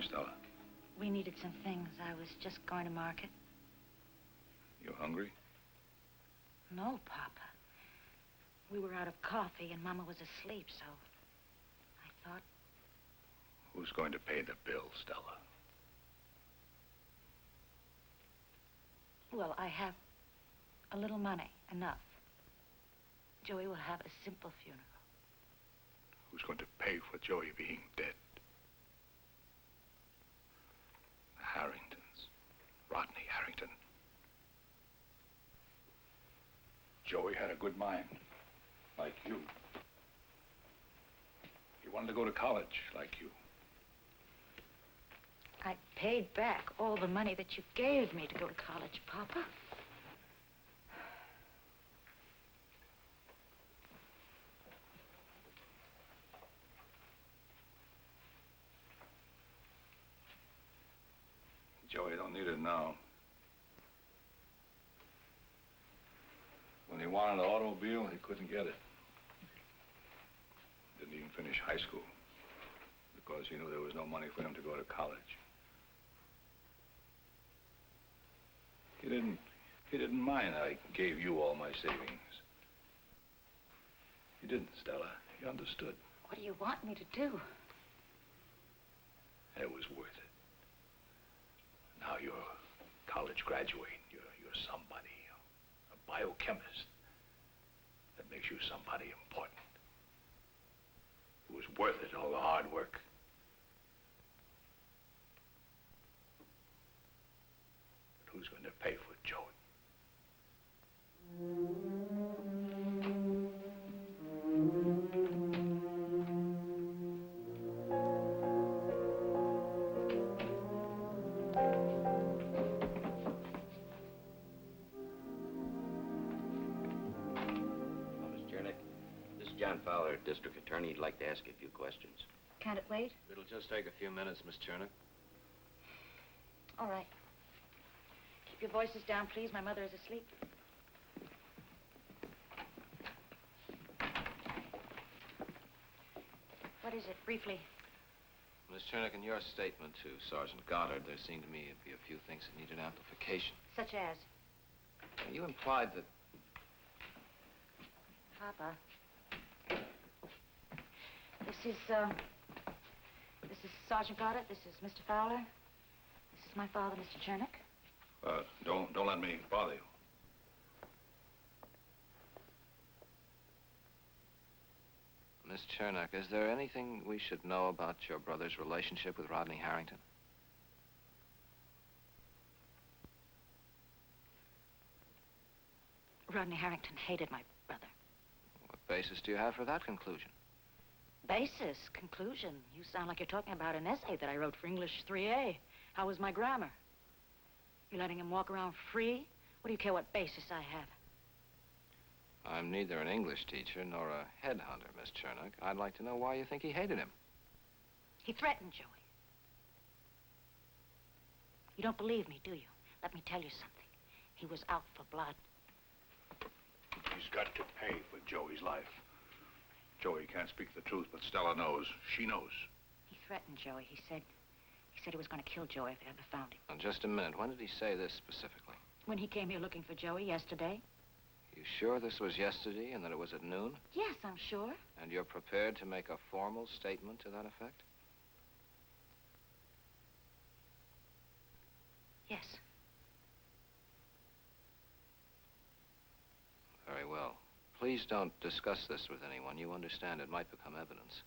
doing, Stella? We needed some things. I was just going to market. You hungry? No, Papa. We were out of coffee and Mama was asleep, so I thought... Who's going to pay the bill, Stella? Well, I have a little money, enough. Joey will have a simple funeral. Who's going to pay for Joey being dead? The Harringtons. Rodney Harrington. Joey had a good mind, like you. He wanted to go to college, like you. I paid back all the money that you gave me to go to college, Papa. Joey don't need it now. When he wanted an automobile, he couldn't get it. Didn't even finish high school because he knew there was no money for him to go to college. He didn't mind I gave you all my savings. He didn't, Stella. He understood. What do you want me to do? It was worth it. Now you're a college graduate. You're somebody, a biochemist. That makes you somebody important. It was worth it, all the hard work. But who's going to pay for Joey? District Attorney, he'd like to ask you a few questions. Can't it wait? It'll just take a few minutes, Miss Chernick. All right. Keep your voices down, please. My mother is asleep. What is it, briefly? Miss Chernick, in your statement to Sergeant Goddard, there seemed to me to be a few things that needed amplification. Such as? You implied that... Papa. This is Sergeant Goddard. This is Mr. Fowler. This is my father, Mr. Chernick. Don't let me bother you. Miss Chernick, is there anything we should know about your brother's relationship with Rodney Harrington? Rodney Harrington hated my brother. What basis do you have for that conclusion? Basis, conclusion. You sound like you're talking about an essay that I wrote for English 3A. How was my grammar? You letting him walk around free? What do you care what basis I have? I'm neither an English teacher nor a headhunter, Miss Chernick. I'd like to know why you think he hated him. He threatened Joey. You don't believe me, do you? Let me tell you something. He was out for blood. He's got to pay for Joey's life. Joey can't speak the truth, but Stella knows. She knows. He threatened Joey. He said he was going to kill Joey if they ever found him. Now, just a minute. When did he say this specifically? When he came here looking for Joey yesterday. You sure this was yesterday and that it was at noon? Yes, I'm sure. And you're prepared to make a formal statement to that effect? Yes. Very well. Please don't discuss this with anyone. You understand it might become evidence.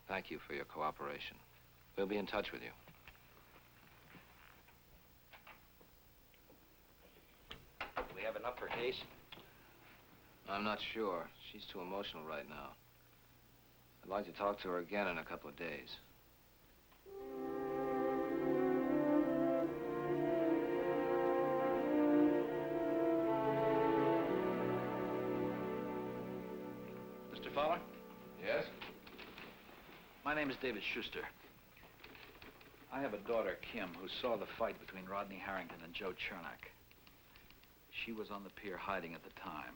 Thank you for your cooperation. We'll be in touch with you. Do we have enough for Case? I'm not sure. She's too emotional right now. I'd like to talk to her again in a couple of days. Mr. Fowler? Yes? My name is David Schuster. I have a daughter, Kim, who saw the fight between Rodney Harrington and Joe Chernick. She was on the pier hiding at the time.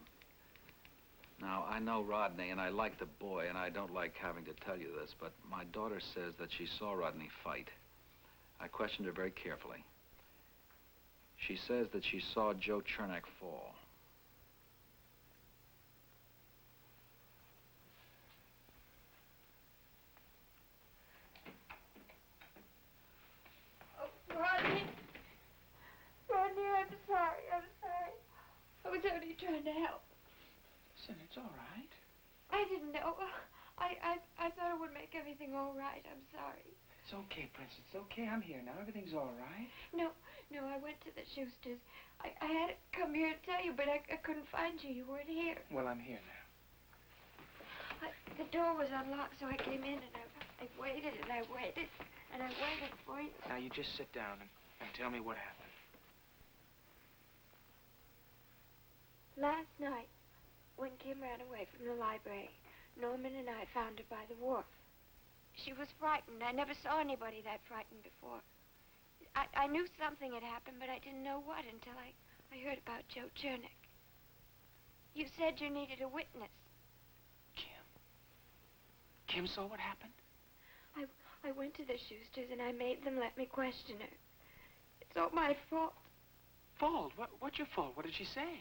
Now, I know Rodney, and I like the boy, and I don't like having to tell you this, but my daughter says that she saw Rodney fight. I questioned her very carefully. She says that she saw Joe Chernak fall. Rodney. Rodney, I'm sorry. I was only trying to help. Listen, it's all right. I didn't know. I thought it would make everything all right. I'm sorry. It's okay, Princess. It's okay. I'm here now. Everything's all right. No, I went to the Schusters. I had to come here to tell you, but I couldn't find you. You weren't here. Well, I'm here now. The door was unlocked, so I came in, and I waited, and I waited, and I waited for you. Now, you just sit down and tell me what happened. Last night, when Kim ran away from the library, Norman and I found her by the wharf. She was frightened. I never saw anybody that frightened before. I knew something had happened, but I didn't know what until I heard about Joe Chernak. You said you needed a witness. Kim saw what happened? I went to the Schusters, and I made them let me question her. It's all my fault. Fault? What's your fault? What did she say?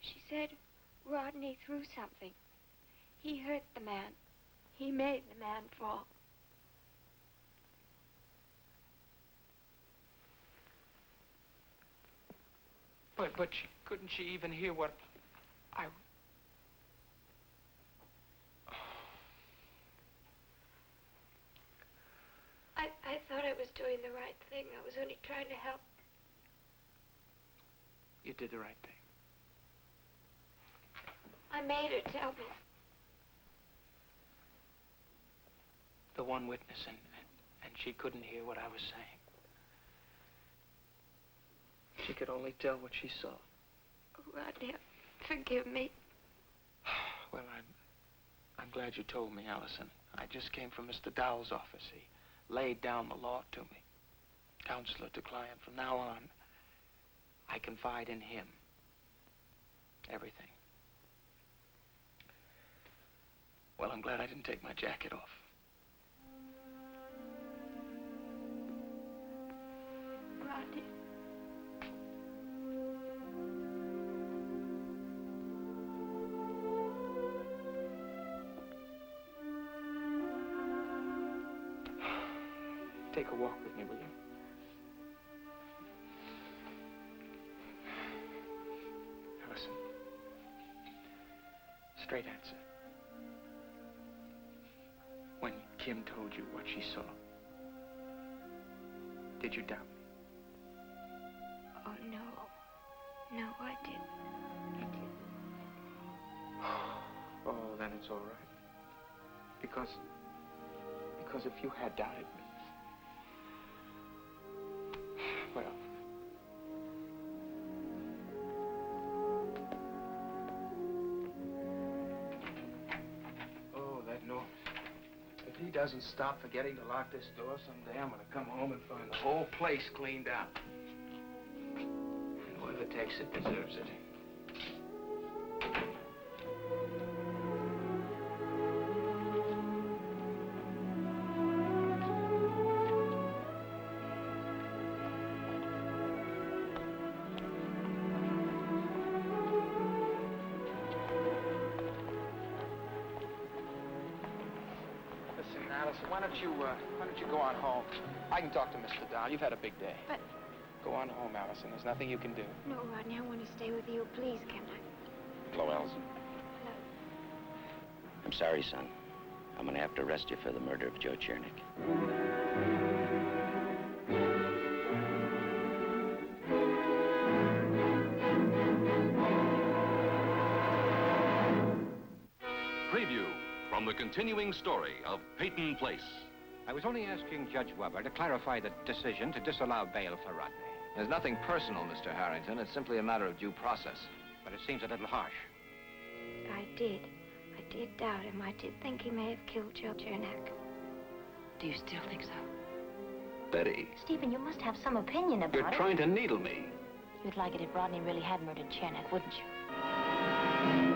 She said Rodney threw something. He hurt the man. He made the man fall. But couldn't she even hear what I thought I was doing the right thing. I was only trying to help. You did the right thing. I made her tell me. The one witness, and she couldn't hear what I was saying. She could only tell what she saw. Oh, Rodney, forgive me. Well, I'm glad you told me, Allison. I just came from Mr. Dowell's office. He laid down the law to me. Counselor to client. From now on, I confide in him. Everything. Well, I'm glad I didn't take my jacket off. Rodney. Take a walk with me, will you? Allison. Straight answer. When Kim told you what she saw, did you doubt me? Oh, no. No, I didn't. Oh, then it's all right. Because if you had doubted me, well, oh, that Norman. If he doesn't stop forgetting to lock this door someday, I'm gonna come home and find the whole place cleaned out. And whoever takes it deserves it. Allison, why don't you go on home? I can talk to Mr. Dowell. You've had a big day. But... Go on home, Allison. There's nothing you can do. No, Rodney, I want to stay with you. Please, can I? Hello, Allison. Hello. I'm sorry, son. I'm gonna have to arrest you for the murder of Joe Chernak. Preview from the continuing story of Peyton Place. I was only asking Judge Weber to clarify the decision to disallow bail for Rodney. There's nothing personal, Mr. Harrington. It's simply a matter of due process. But it seems a little harsh. I did doubt him. I did think he may have killed Joe Chernak. Do you still think so? Betty, Stephen, you must have some opinion about it. you're trying to needle me. You'd like it if Rodney really had murdered Chernak, wouldn't you?